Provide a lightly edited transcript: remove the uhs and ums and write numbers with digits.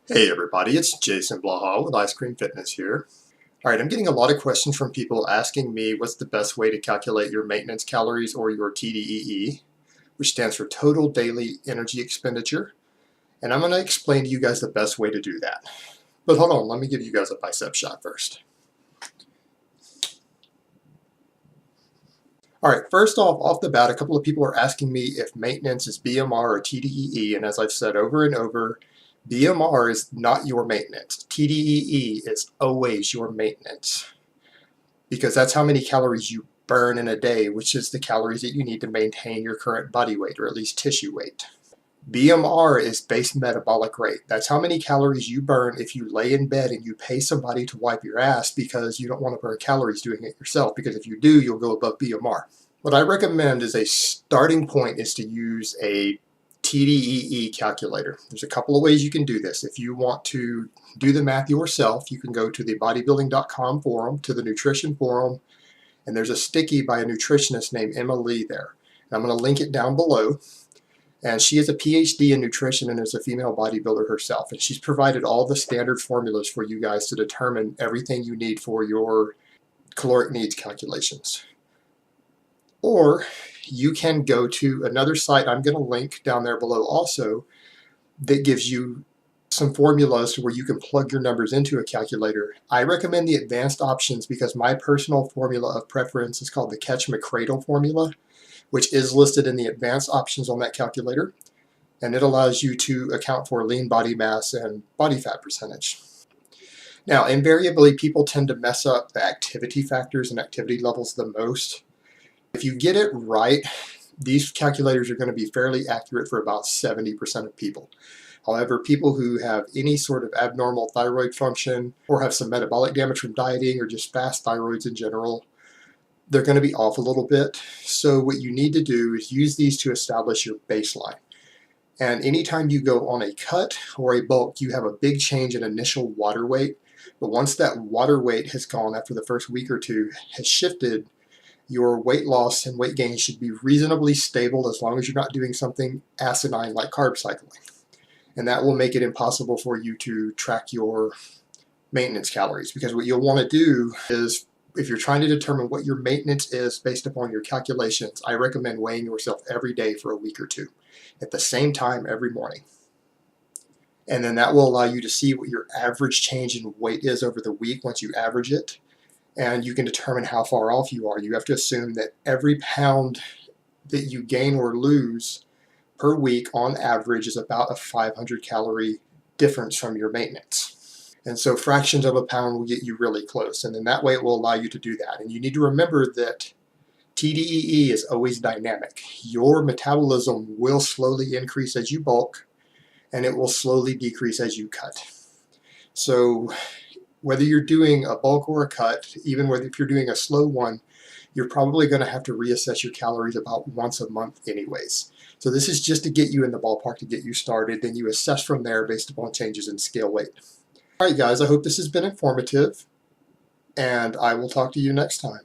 Hey everybody, it's Jason Blaha with Ice Cream Fitness here. Alright, I'm getting a lot of questions from people asking me what's the best way to calculate your maintenance calories or your TDEE, which stands for Total Daily Energy Expenditure. And I'm going to explain to you guys the best way to do that. But hold on, let me give you guys a bicep shot first. Alright, first off the bat, a couple of people are asking me if maintenance is BMR or TDEE, and as I've said over and over, BMR is not your maintenance. TDEE is always your maintenance because that's how many calories you burn in a day, which is the calories that you need to maintain your current body weight or at least tissue weight. BMR is base metabolic rate. That's how many calories you burn if you lay in bed and you pay somebody to wipe your ass because you don't want to burn calories doing it yourself, because if you do, you'll go above BMR. What I recommend as a starting point is to use a TDEE calculator. There's a couple of ways you can do this. If you want to do the math yourself, you can go to the bodybuilding.com forum, to the nutrition forum, and there's a sticky by a nutritionist named Emma Lee there. And I'm going to link it down below. And she is a PhD in nutrition and is a female bodybuilder herself. And she's provided all the standard formulas for you guys to determine everything you need for your caloric needs calculations. Or you can go to another site I'm going to link down there below also that gives you some formulas to where you can plug your numbers into a calculator. I recommend the advanced options because my personal formula of preference is called the Catch-McCradle formula, which is listed in the advanced options on that calculator, and it allows you to account for lean body mass and body fat percentage. Now, invariably, people tend to mess up the activity factors and activity levels the most. If you get it right, these calculators are going to be fairly accurate for about 70% of people. However, people who have any sort of abnormal thyroid function or have some metabolic damage from dieting or just fast thyroids in general, they're going to be off a little bit. So what you need to do is use these to establish your baseline. And anytime you go on a cut or a bulk, you have a big change in initial water weight. But once that water weight has gone after the first week or two has shifted, your weight loss and weight gain should be reasonably stable as long as you're not doing something asinine like carb cycling. And that will make it impossible for you to track your maintenance calories, because what you'll want to do is, if you're trying to determine what your maintenance is based upon your calculations, I recommend weighing yourself every day for a week or two at the same time every morning. And then that will allow you to see what your average change in weight is over the week once you average it. And you can determine how far off you are. You have to assume that every pound that you gain or lose per week on average is about a 500 calorie difference from your maintenance. And so fractions of a pound will get you really close. And then that way it will allow you to do that. And you need to remember that TDEE is always dynamic. Your metabolism will slowly increase as you bulk, and it will slowly decrease as you cut. So whether you're doing a bulk or a cut, even if you're doing a slow one, you're probably going to have to reassess your calories about once a month anyways. So this is just to get you in the ballpark, to get you started. Then you assess from there based upon changes in scale weight. All right, guys, I hope this has been informative, and I will talk to you next time.